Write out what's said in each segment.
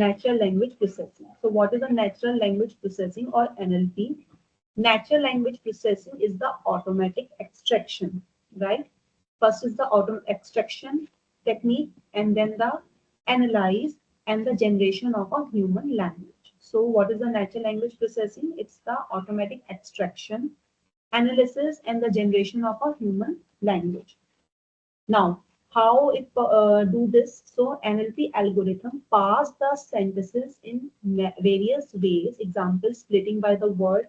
natural language processing. So what is a natural language processing or NLP? Natural language processing is the automatic extraction, right? First is the auto extraction technique, and then the analyze and the generation of a human language. So what is the natural language processing? It's the automatic extraction, analysis, and the generation of a human language. Now, how it do this? So NLP algorithm parse the sentences in various ways. Example, splitting by the word,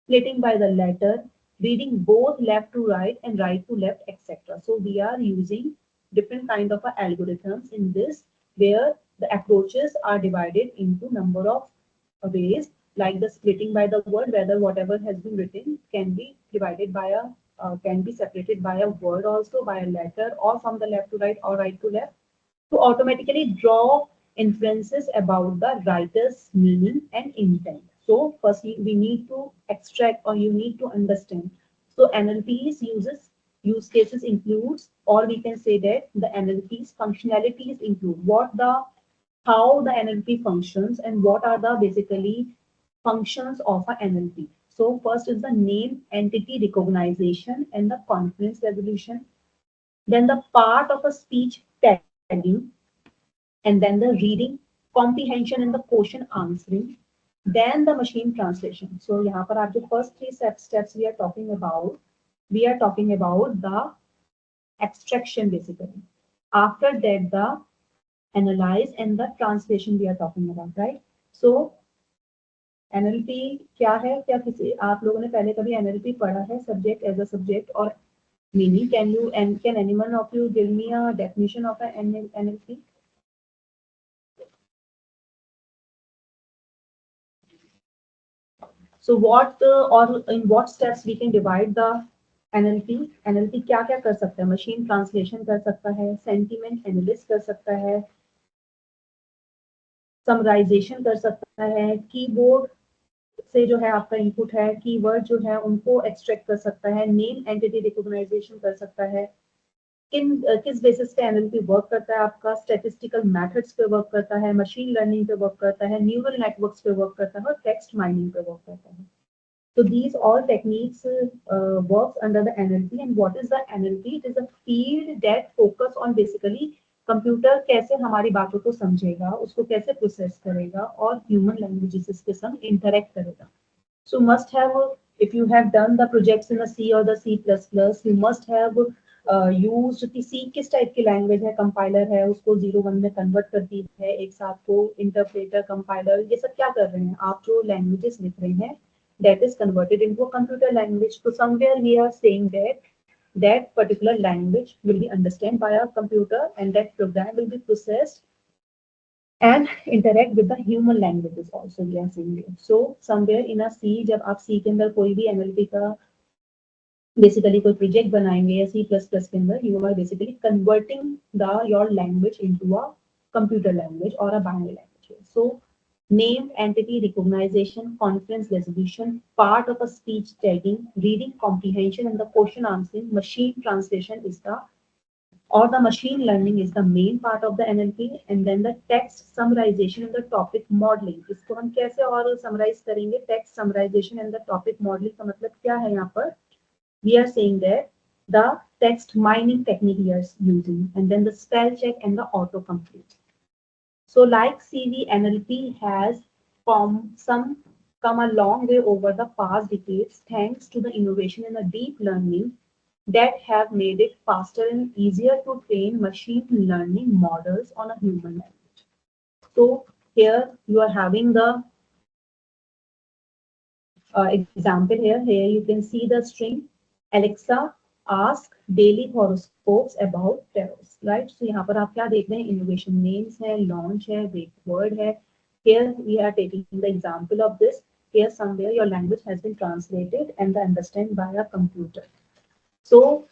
splitting by the letter, reading both left to right and right to left, etc. So we are using different kind of algorithms in this, where the approaches are divided into number of ways, like the splitting by the word, whether whatever has been written can be divided by a can be separated by a word, also by a letter, or from the left to right or right to left, to automatically draw inferences about the writer's meaning and intent. So firstly, we need to extract, or you need to understand. So NLP's use cases includes, or we can say that the NLP's functionalities include what the how the NLP functions and what are the basically functions of a NLP. So first is the name entity recognition and the confidence resolution, then the part of a speech tagging, and then the reading, comprehension and the question answering, then the machine translation. So यहाँ पर आप जो first three steps we are talking about, we are talking about the extraction basically. After that, the analyze and the translation we are talking about, right? So NLP क्या है? क्या किसी आप लोगों ने पहले कभी NLP पढ़ा है सब्जेक्ट एज अ सब्जेक्ट और meaning? Can anyone of you give me a definition of a NLP? So what or in what steps we can divide the NLP? NLP क्या क्या कर सकता है? मशीन ट्रांसलेशन कर सकता है, सेंटीमेंट एनालिसिस कर सकता है, समराइजेशन कर सकता है, कीबोर्ड से जो है आपका इनपुट है, कीवर्ड जो है उनको एक्सट्रैक्ट कर सकता है, नेम एंटिटी रिकॉग्नाइजेशन कर सकता है, किस बेसिस पे एनएलपी वर्क करता है आपका, स्टैटिस्टिकल मेथड्स पे वर्क करता है, मशीन लर्निंग पे वर्क करता है, न्यूरल नेटवर्क्स पे वर्क करता है और टेक्स्ट माइनिंग पे वर्क करता है. So these all techniques works under the NLP. And what is the NLP? It is a field that focus on basically computer कैसे हमारी बातों को समझेगा, उसको कैसे प्रोसेस करेगा और ह्यूमन लैंग्वेजेस के संग इंटरेक्ट करेगा. So must have, if you have done the projects in a C or the C++, you must have used कि C किस टाइप की लैंग्वेज है, कंपाइलर है, उसको 0 1 में कन्वर्ट करती है, एक साथ को इंटरप्रेटर, कंपाइलर, ये सब क्या कर रहे हैं, आप जो लैंग्वेजेस लिख रहे हैं, that is converted into a computer language. So somewhere we are saying that that particular language will be understood by a computer, and that program will be processed and interact with the human languages also, we are saying it. So somewhere in a C, जब आप C के अंदर कोई भी NLP का basically कोई project बनाएंगे या C++ के अंदर, you are basically converting your language into a computer language or a binary language. So name entity recognition, conference resolution, part of a speech tagging, reading comprehension and the question answering, machine translation is the, or the machine learning is the main part of the NLP, and then the text summarization and the topic modeling. इसको हम कैसे और summarize करेंगे? Text summarization and the topic modeling का मतलब क्या है यहाँ पर? We are saying that the text mining technique we are using, and then the spell check and the autocomplete. So like CV, NLP has come a long way over the past decades thanks to the innovation and the deep learning that have made it faster and easier to train machine learning models on a human language. So here you are having the example here. Here you can see the string Alexa ask daily horoscopes about terrors, right? So यहाँ पर आप क्या देख रहे हैं? Innovation names है, launch है, wait word है. Here we are taking the example of this. Here somewhere your language has been translated and understood by a computer. So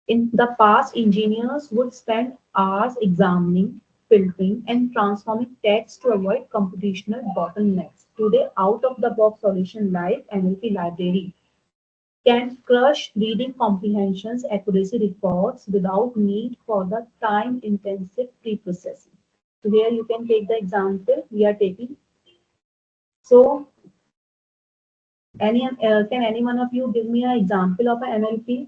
in the past, engineers would spend hours examining, filtering, and transforming text to avoid computational bottlenecks. Today, out-of-the-box solution like NLP Library can crush reading comprehensions, accuracy reports without need for the time-intensive pre-processing. So here you can take the example we are taking. So can any one of you give me an example of an NLP?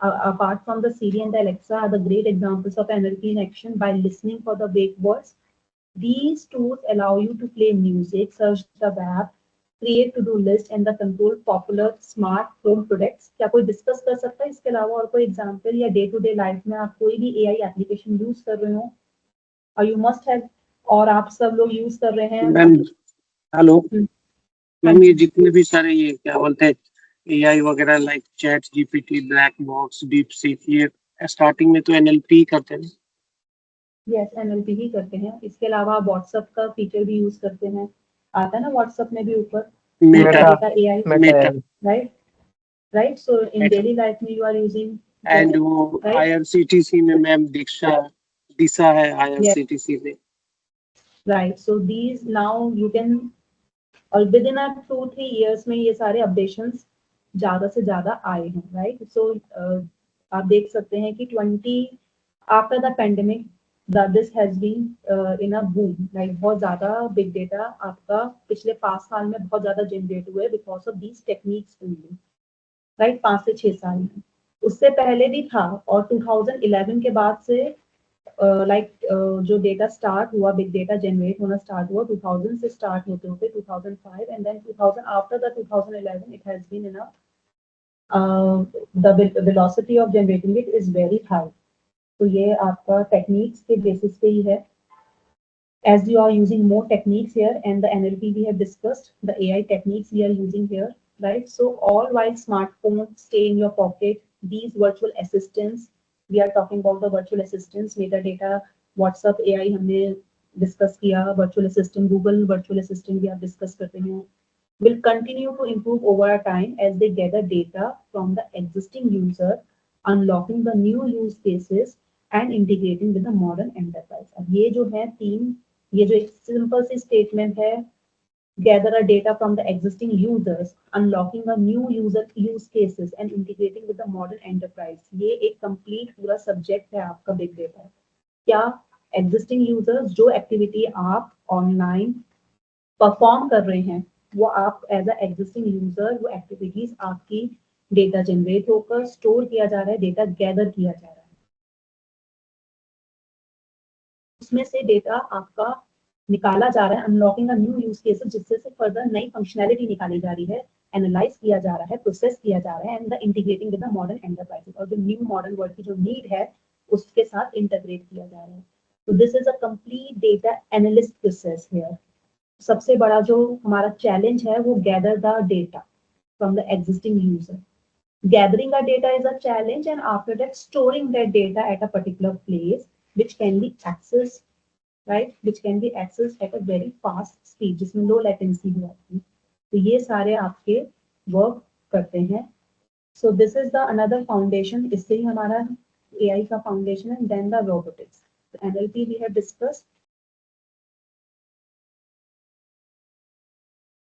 Apart from the Siri and the Alexa are the great examples of NLP in action by listening for the wake words. These tools allow you to play music, search the web, create to-do list and the control popular smart home products. क्या कोई discuss कर सकता है इसके अलावा और कोई example या डे टू डे लाइफ में आप कोई भी एआई एप्लीकेशन यूज कर रहे हो और यू मस्ट हैव और आप सब लोग यूज कर रहे हैं? मैम हेलो हाँ मैम, ये जी। जितने भी सारे ये क्या बोलते हैं एआई वगैरह like chat GPT, black box, deep seek, ये स्टार्टिंग में तो एनएलपी करते हैं। यस, एनएलपी ही करते हैं। इसके अलावा आप व्हाट्सएप का फीचर भी यूज करते हैं, आता है ना व्हाट्सएप में भी ऊपर मेटा का एआई, मेटा राइट राइट। सो इन डेली लाइफ में यू आर यूजिंग एंड वो आईआरसीटीसी में मैम दिशा है आईआरसीटीसी में, right. So these now you can, और विद इन 2-3 years में ये सारे अपडेशंस ज्यादा से ज्यादा आए हैं, राइट। सो आप देख सकते हैं कि 20 after the pandemic this has been in a boom, like बहुत ज्यादा बिग डेटा आपका पिछले 5 साल में बहुत ज्यादा जनरेट हुए because of these techniques only, right. 5 से 6 साल में, उससे पहले भी था और 2011 के बाद से जो डेटा स्टार्ट हुआ, बिग डेटा जनरेट होना स्टार्ट हुआ 2000 से स्टार्ट होते होते 2005 and then 2000, after the 2011 it has been in the velocity of generating it is very high. तो ये आपका टेक्निक्स के बेसिस पे ही है। As you are using more techniques here and the NLP we have discussed, the AI techniques we are using here, right? So all while smartphones stay in your pocket, these virtual assistants, we are talking about the virtual assistants, metadata, WhatsApp AI हमने discuss किया, virtual assistant, Google virtual assistant भी आप discuss करते हैं, will continue to improve over time as they gather data from the existing user, unlocking the new use cases and integrating with the modern enterprise. अब ये जो है तीन, ये जो एक सिंपल सी स्टेटमेंट है, gather a data from the existing users, unlocking a new user use cases and integrating with the modern enterprise, ये एक कंप्लीट पूरा सब्जेक्ट है आपका बिग डेटा। क्या एग्जिस्टिंग यूजर्स, जो एक्टिविटी आप ऑनलाइन परफॉर्म कर रहे हैं वो आप एज अ एग्जिस्टिंग यूजर, वो एक्टिविटीज आपकी डेटा जनरेट होकर स्टोर किया जा रहा है, डेटा गैदर किया जा रहा है, उसमें से डेटा आपका निकाला जा रहा है, अनलॉकिंग न्यू यूज केसेस, जिससे से फर्दर नई फंक्शनैलिटी निकाली जा रही है, एनालाइज किया जा रहा है, प्रोसेस किया जा रहा है and the integrating with the modern enterprises, और जो न्यू मॉडर्न वर्ल्ड की जो नीड है उसके साथ इंटीग्रेट किया जा रहा है। तो this is a complete data analyst process here. सबसे बड़ा जो हमारा चैलेंज है वो gather the data from the existing user. Gathering a data is a challenge, and after that storing that data at a particular place which can be accessed, right, which can be accessed at a very fast speed, जिसमें low latency भी आती है। तो ये सारे आपके work करते हैं। So this is the another foundation, इससे ही हमारा AI का foundation है। Then the robotics, the NLP we have discussed,